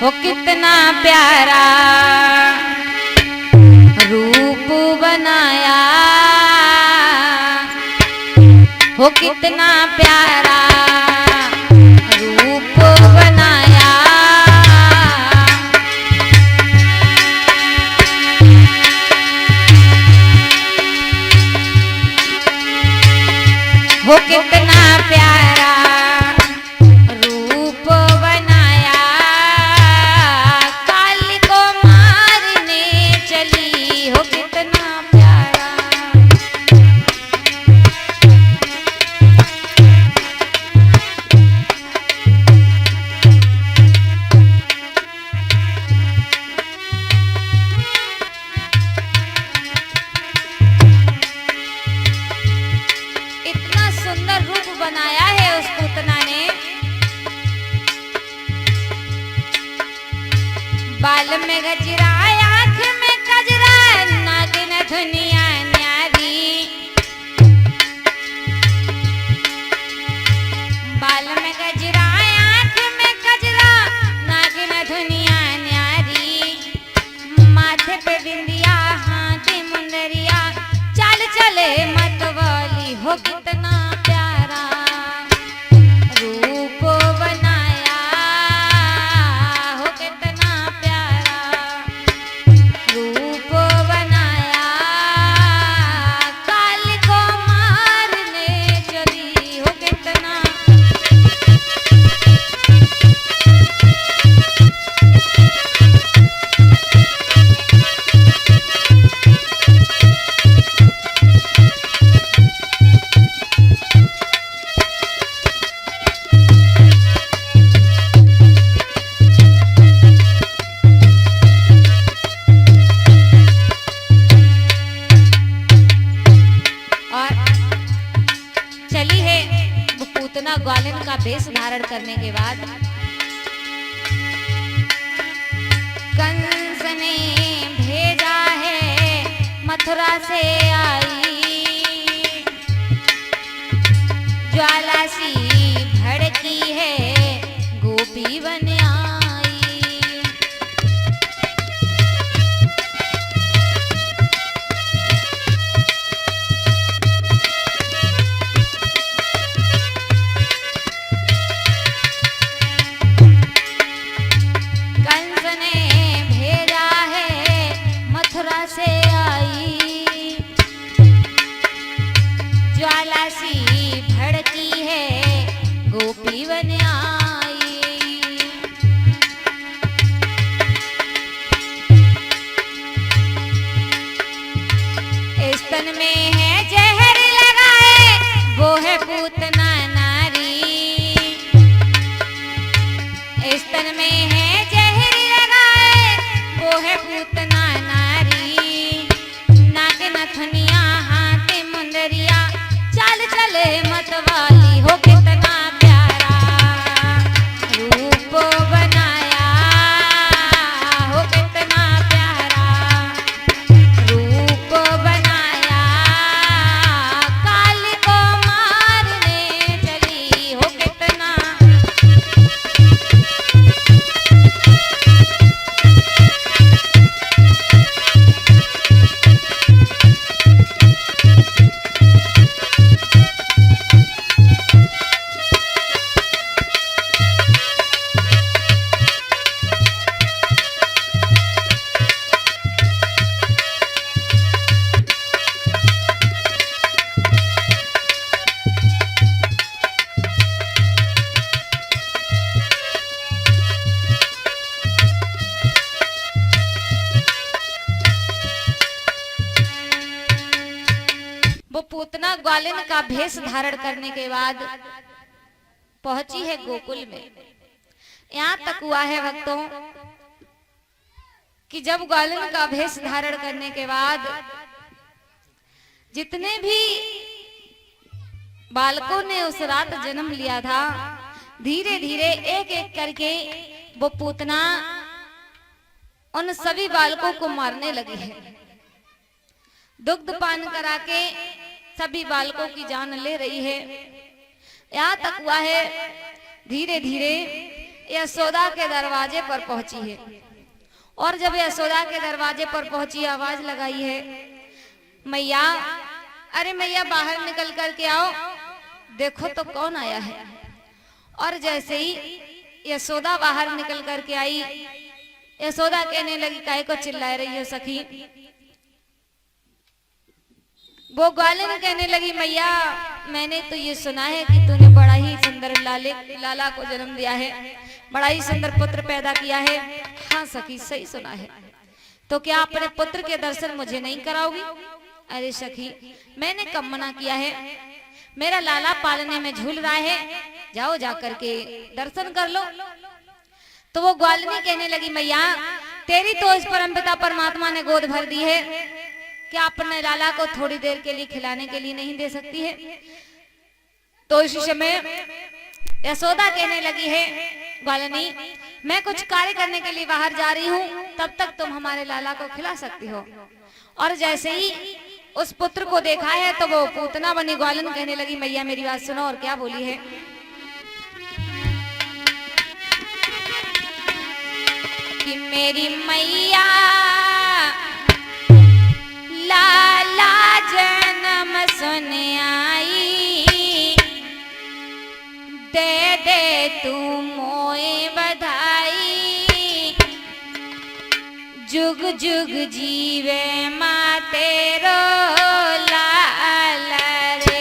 हो कितना प्यारा रूप बनाया, हो कितना प्यारा रूप बनाया, हो कितना प्यारा रूप बनाया, काली को मारने चली, हो कितना प्यारा। इतना सुंदर रूप बनाया है उस पूतना ने, बाल में गजरा, आँख में कजरा, नागिन धुनिया न्यारी, बाल में गजरा, आँख में कजरा, नागिन धुनिया न्यारी, माथे पे बिंदिया, हाथ मुंदरिया, चाल चले मतवाली, हो कितना प्यारा रूप बनाया, हो कितना प्यारा रूप बनाया, काली को मारने चली, हो कितना। और चली है वो पूतना ग्वालिन का भेष धारण करने के बाद, कंस ने भेजा है मथुरा से आई, ज्वाला सी भड़की है गोपी बन आई, कंस ने भेजा है मथुरा से आई, ज्वाला सी भड़की है गोपी बन आई, स्तन में है जहर लगाए, वो है पूतना नारी, स्तन में है जहर लगाए, वो है पूतना नारी, नाक नथुनिया, हाथ मुंदरिया, चाल चले मतवाली, हो कितना प्यारा रूप बनाया, हो कितना प्यारा रूप बनाया, काली को मारने चली, हो कितना। वो पूतना ग्वालिन का भेष धारण करने के बाद पहुंची है गोकुल में। यहाँ तक हुआ है भक्तों कि जब ग्वालिन का भेष धारण करने के बाद जितने भी बालकों ने उस रात जन्म लिया था, धीरे धीरे एक एक करके वो पूतना उन सभी बालकों को मारने लगी है। दुग्ध पान करा के सभी बालकों की जान ले रही है। यहाँ तक हुआ है धीरे धीरे यशोदा के दरवाजे पर पहुंची है। और जब यशोदा के दरवाजे पर पहुंची, आवाज लगाई है, मैया, अरे मैया बाहर निकल कर के आओ, देखो तो कौन आया है। और जैसे ही यशोदा बाहर निकल कर के आई, यशोदा कहने लगी, काहे को चिल्ला रही हो सखी। वो ग्वालिन कहने लगी, मैया मैंने तो ये सुना है कि तूने बड़ा ही सुंदर लाला को जन्म दिया है, बड़ा ही सुंदर पुत्र पैदा किया है। हाँ सखी, सही सुना है। तो क्या अपने पुत्र के दर्शन मुझे नहीं कराओगी? अरे सखी, मैंने कब मना किया है, मेरा लाला पालने में झूल रहा है, जाओ जाकर के दर्शन कर लो। तो वो ग्वालिनी कहने लगी, मैया तेरी तो इस परमपिता परमात्मा ने गोद भर दी है, क्या अपने लाला को थोड़ी देर के लिए खिलाने के लिए नहीं दे सकती है? तो इसी समय यशोदा कहने लगी है, ग्वालिनी मैं कुछ कार्य करने के लिए बाहर जा रही हूँ, तब तक तुम हमारे लाला को खिला सकती हो। और जैसे ही उस पुत्र को देखा है तो वो पूतना बनी ग्वालिन कहने लगी, मैया मेरी बात सुनो। और क्या बोली है, कि मेरी मैया लाला जन्म सुन आई, दे दे तू मोए बधाई, जुग जुग जीवे माँ तेरो लाला रे।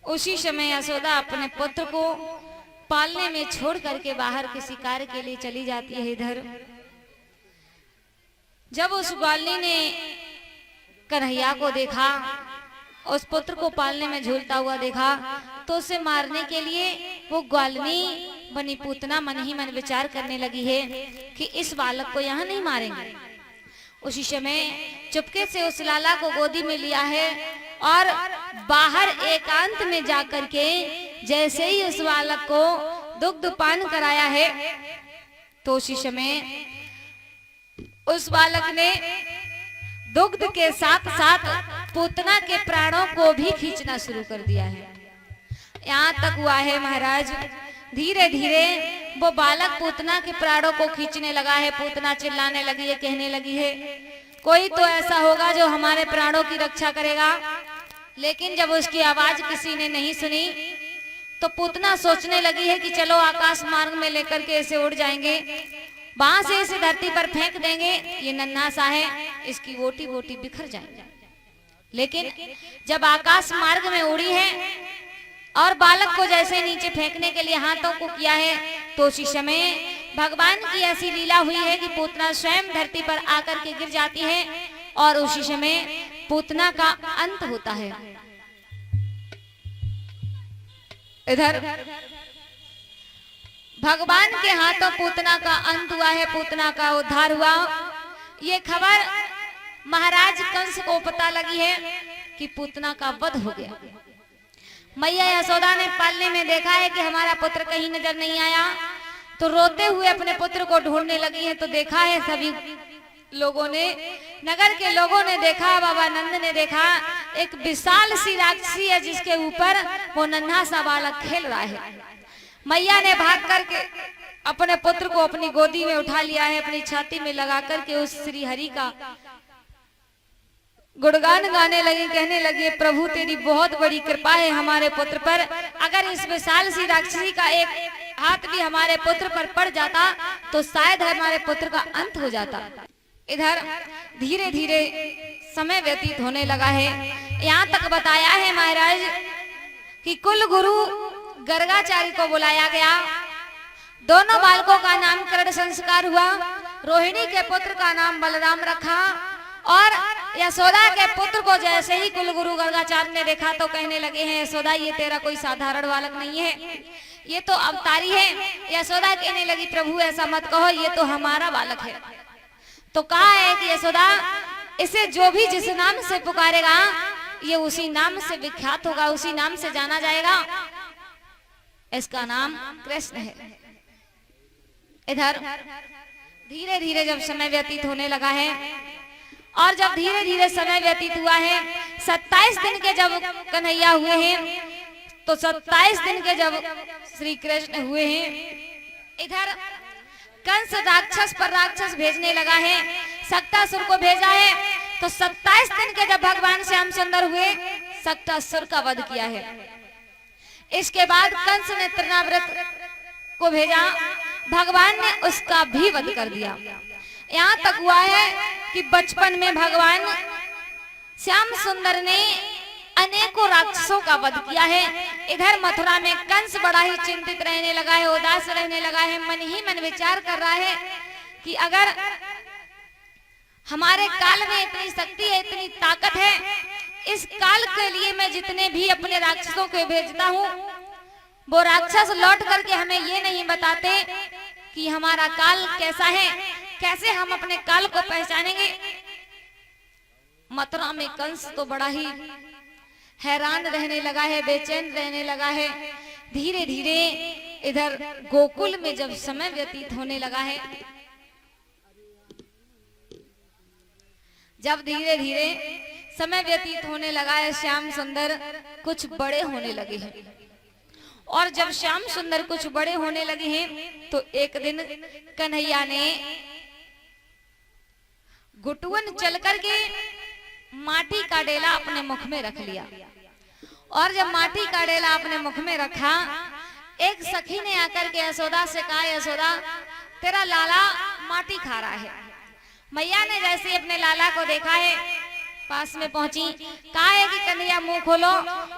उसी समय यशोदा अपने पुत्र को पालने में छोड़ करके बाहर किसी कार्य के लिए चली जाती है। इधर जब उस ग्वालिनी ने कन्हैया को देखा, उस पुत्र को पालने में झूलता हुआ देखा, तो उसे मारने के लिए वो ग्वालिनी बनी पूतना मन ही मन विचार करने लगी है कि इस बालक को यहाँ नहीं मारेंगे। उसी समय चुपके से उस लाला को गोदी में लिया है और बाहर एकांत में जाकर के जैसे ही उस बालक को दुग्ध पान कराया है तो उसी समय उस बालक ने दुग्ध के साथ साथ पूतना के प्राणों को भी खींचना शुरू कर दिया है। यहाँ तक हुआ है महाराज, धीरे धीरे वो बालक पूतना के प्राणों को खींचने लगा है। पूतना चिल्लाने लगी है, कहने लगी है कोई तो ऐसा होगा जो हमारे प्राणों की रक्षा करेगा। लेकिन जब उसकी आवाज किसी ने नहीं सुनी तो पूतना सोचने लगी है कि चलो आकाश मार्ग में लेकर के इसे उड़ जाएंगे, वहां से इसे धरती पर फेंक देंगे, ये नन्हा सा है, इसकी बोटी बोटी बिखर जाएंगे। लेकिन जब आकाश मार्ग में उड़ी है और बालक को जैसे नीचे फेंकने के लिए हाथों को किया है तो उसी समय भगवान की ऐसी लीला हुई है कि पूतना स्वयं धरती पर आकर के गिर जाती है और उसी समय पूतना का अंत होता है। इधर भगवान के हाथों पूतना का अंत हुआ है, पूतना का उद्धार हुआ। ये खबर महाराज कंस को पता लगी है कि पूतना का वध हो गया। मैया यशोदा ने पालने में देखा है कि हमारा पुत्र कहीं नजर नहीं आया, तो रोते हुए अपने पुत्र को ढूंढने लगी है। तो देखा है सभी लोगों ने, नगर के लोगों ने देखा, बाबा नंद ने देखा, एक विशाल सी राक्षसी है जिसके ऊपर वो नन्हा सा बालक खेल रहा है। मैया ने भाग करके अपने पुत्र को अपनी गोदी में उठा लिया है, अपनी छाती में लगा करके उस श्री हरि का गुणगान गाने लगी, कहने लगी प्रभु तेरी बहुत बड़ी कृपा है हमारे पुत्र पर। अगर इस विशाल सी राक्षसी का एक हाथ भी हमारे पुत्र पर पड़ जाता तो शायद हमारे पुत्र का अंत हो जाता। इधर धीरे धीरे समय व्यतीत होने लगा है। यहाँ तक बताया है महाराज कि कुल गुरु गर्गाचारी को बुलाया गया। दोनों बालकों का नामकरण संस्कार हुआ। रोहिणी के पुत्र का नाम बलराम रखा और यशोदा के पुत्र को जैसे ही कुलगुरु गर्गाचार्य ने देखा तो कहने लगे हैं यशोदा ये तेरा कोई साधारण बालक नहीं है, ये तो अवतारी है। यशोदा कहने लगी प्रभु ऐसा मत कहो, ये तो हमारा बालक है। तो कहा है कि यशोदा इसे जो भी जिस नाम से पुकारेगा ये उसी नाम से विख्यात होगा, उसी नाम से जाना जाएगा। इसका नाम कृष्ण है। इधर धीरे धीरे जब समय व्यतीत होने लगा है और जब धीरे धीरे समय व्यतीत हुआ है, 27 दिन के जब कन्हैया हुए हैं तो 27 दिन के जब श्री कृष्ण हुए हैं, इधर कंस राक्षस पर राक्षस भेजने लगा है, सक्तासुर को भेजा है। तो 27 दिन के जब भगवान श्याम सुंदर हुए, सक्तासुर का वध किया है। इसके बाद कंस ने तृणाव्रत को भेजा, भगवान ने उसका भी वध कर दिया। यहाँ तक हुआ है कि बचपन में भगवान श्याम सुंदर ने अनेकों राक्षसों का वध किया है। इधर मथुरा में कंस बड़ा ही चिंतित रहने लगा है, उदास रहने लगा है, मन ही मन विचार कर रहा है कि अगर हमारे काल में इतनी शक्ति है, इतनी ताकत है, इस काल के लिए मैं जितने भी अपने राक्षसों को भेजता हूँ वो राक्षस लौट करके हमें ये नहीं बताते कि हमारा काल कैसा है, कैसे हम अपने काल को पहचानेंगे। मथुरा में कंस तो बड़ा ही हैरान रहने लगा है, बेचैन रहने लगा है। धीरे धीरे इधर गोकुल में जब समय व्यतीत होने लगा है, जब धीरे धीरे समय व्यतीत होने लगा है, श्याम सुंदर कुछ बड़े होने लगे हैं। और जब श्याम सुंदर कुछ बड़े होने लगे हैं तो एक दिन कन्हैया ने गुटुवन चल करके माटी का डेला अपने मुख में रख लिया। और जब माटी का डेला अपने मुख में रखा, एक सखी ने आकर के यशोदा से कहा यशोदा तेरा लाला माटी खा रहा है। मैया ने जैसे अपने लाला को देखा है, पास में पहुंची, कहा है कि कन्हैया मुंह खोलो।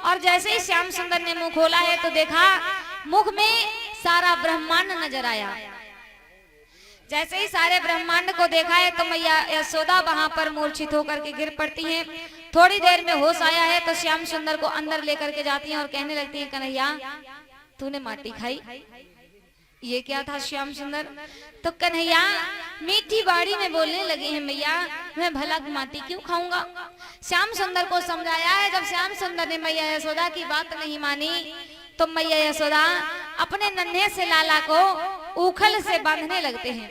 और जैसे ही श्याम सुंदर ने मुंह खोला है तो देखा मुख में सारा ब्रह्मांड नजर आया। जैसे ही सारे ब्रह्मांड को देखा है तो मैया यशोदा वहां पर मूर्छित होकर के गिर पड़ती हैं। थोड़ी देर में होश आया है तो श्याम सुंदर को अंदर लेकर के जाती हैं और कहने लगती है कन्हैया तूने माटी खाई, ये क्या था श्याम सुंदर? तो कन्हैया मीठी बाड़ी में बोलने लगे हैं मैया मैं भला माटी क्यों खाऊंगा। श्याम सुंदर को समझाया है। जब श्याम सुंदर ने मैया यशोदा की बात नहीं मानी तो मैया यशोदा अपने नन्हे से लाला को उखल से बांधने लगते हैं।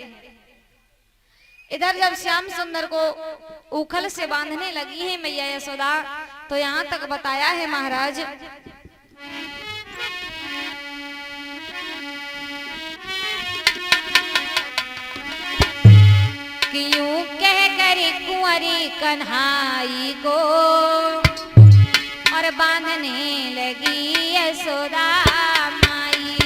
इधर जब श्याम सुंदर को उखल से बांधने लगी है मैया यशोदा, तो यहाँ तक बताया है महाराज कि यूं कह कर कुंवरी कन्हाई को और बांधने लगी यशोदा माई।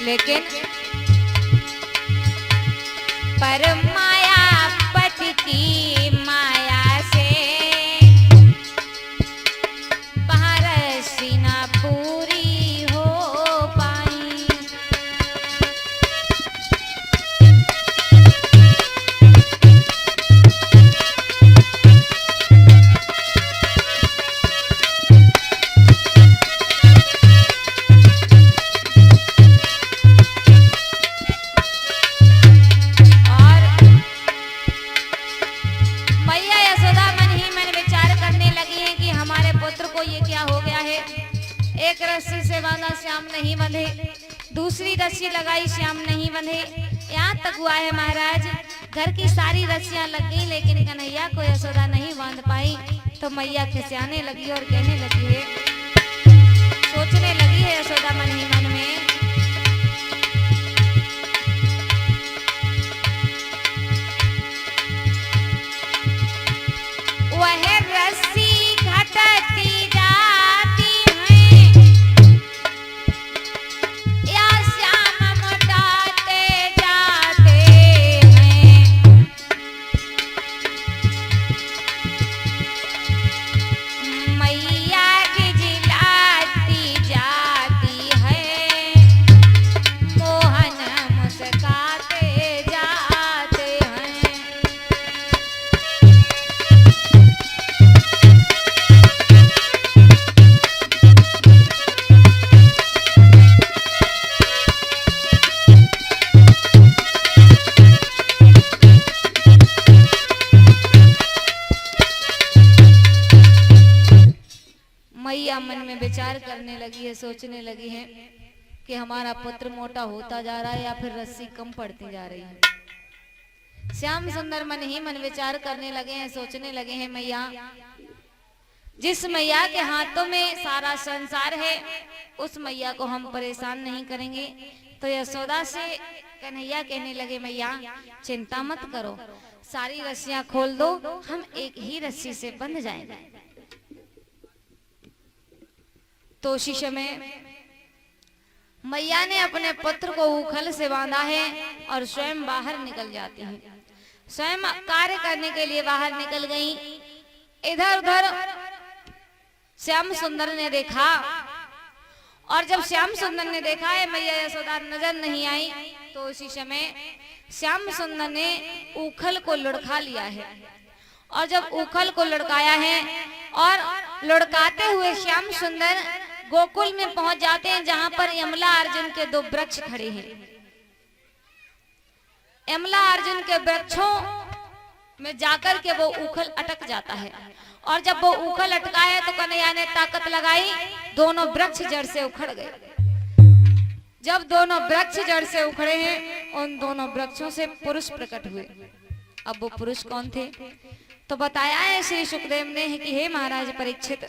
लेकिन पर माया पति की माया से बाहर सीना पूरी हो पाई। एक रस्सी से बांधा श्याम नहीं बंधे, दूसरी रस्सी लगाई श्याम नहीं बंधे। यहाँ तक हुआ है महाराज घर की सारी रस्सियां लग गई लेकिन कन्हैया को यशोदा नहीं बांध पाई। तो मैया खिसियाने लगी और कहने लगी है, सोचने लगी है यशोदा मन ही मन में वह रस्सी घटती मन में विचार करने लगी है, सोचने लगी है कि हमारा पुत्र मोटा होता जा रहा है या फिर रस्सी कम पड़ती जा रही है। श्याम सुंदर मन ही मन विचार करने लगे हैं, सोचने लगे हैं मैया जिस मैया के हाथों में सारा संसार है उस मैया को हम परेशान नहीं करेंगे। तो यशोदा से कन्हैया कहने लगे मैया चिंता मत करो, सारी रस्सियां खोल दो, हम एक ही रस्सी से बंध जाएंगे। तो उसी समय मैया ने अपने पुत्र को उखल से बांधा है और स्वयं बाहर निकल जाती हैं। स्वयं कार्य करने के लिए बाहर निकल गई। इधर उधर श्याम सुंदर ने देखा और जब श्याम सुंदर ने देखा है मैया यशोदा नजर नहीं आई, तो उसी समय श्याम सुंदर ने उखल को लुढ़का लिया है। और जब उखल को लुढ़काया है और लुढ़काते हुए श्याम सुंदर गोकुल में पहुंच जाते हैं जहां पर यमला अर्जुन के दो वृक्ष खड़े हैं। यमला अर्जुन के वृक्षों में जाकर के वो उखल अटक जाता है और जब वो उखल अटका है तो कन्हैया ने ताकत लगाई, दोनों वृक्ष जड़ से उखड़ गए। जब दोनों वृक्ष जड़ से उखड़े हैं उन दोनों वृक्षों से पुरुष प्रकट हुए। अब वो पुरुष कौन थे तो बताया है श्री सुखदेव ने कि हे महाराज परीक्षित,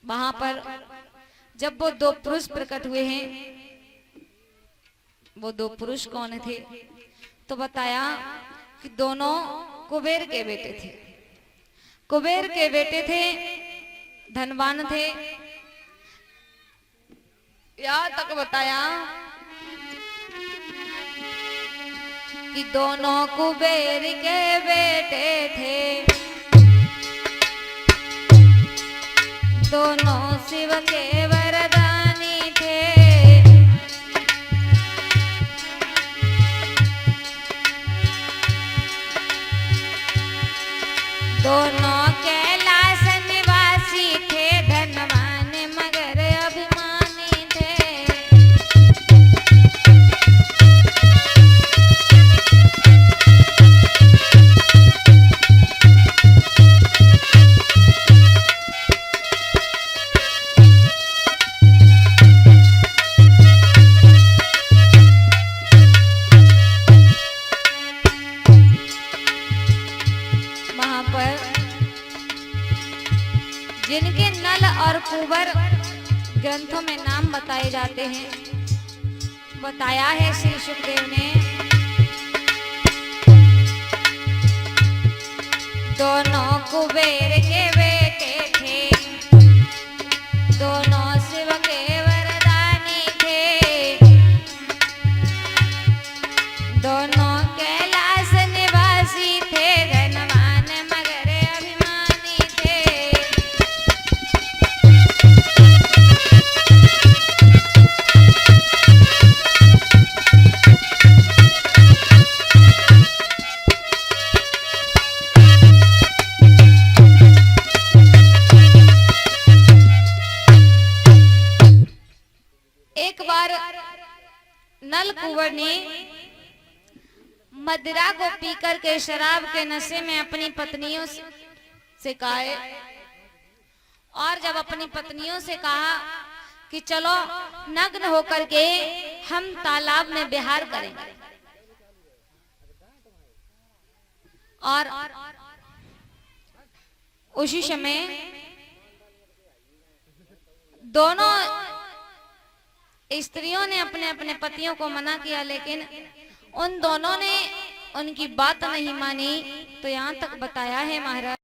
वहां पर जब वो दो पुरुष प्रकट हुए हैं, वो दो पुरुष कौन थे तो बताया कि दोनों कुबेर के बेटे थे। कुबेर के बेटे थे, धनवान थे। यहाँ तक बताया कि दोनों कुबेर के बेटे थे, दोनों शिव के वरदानी थे। बताते हैं। बताया है श्री सुखदेव ने, दोनों कुबेर के बेटे थे, दोनों शिव के वरदानी थे, दोनों कैलाश निवासी थे, धनवान मगर अभिमानी थे। एक बार नल कुंवर ने मदिरा को पीकर के शराब के नशे में अपनी पत्नियों से कहा, और जब अपनी पत्नियों से कहा कि चलो नग्न होकर के हम तालाब में विहार करेंगे, और उसी समय दोनों स्त्रियों ने अपने अपने पतियों को मना किया, लेकिन उन दोनों ने उनकी बात नहीं मानी। तो यहाँ तक बताया है महाराज,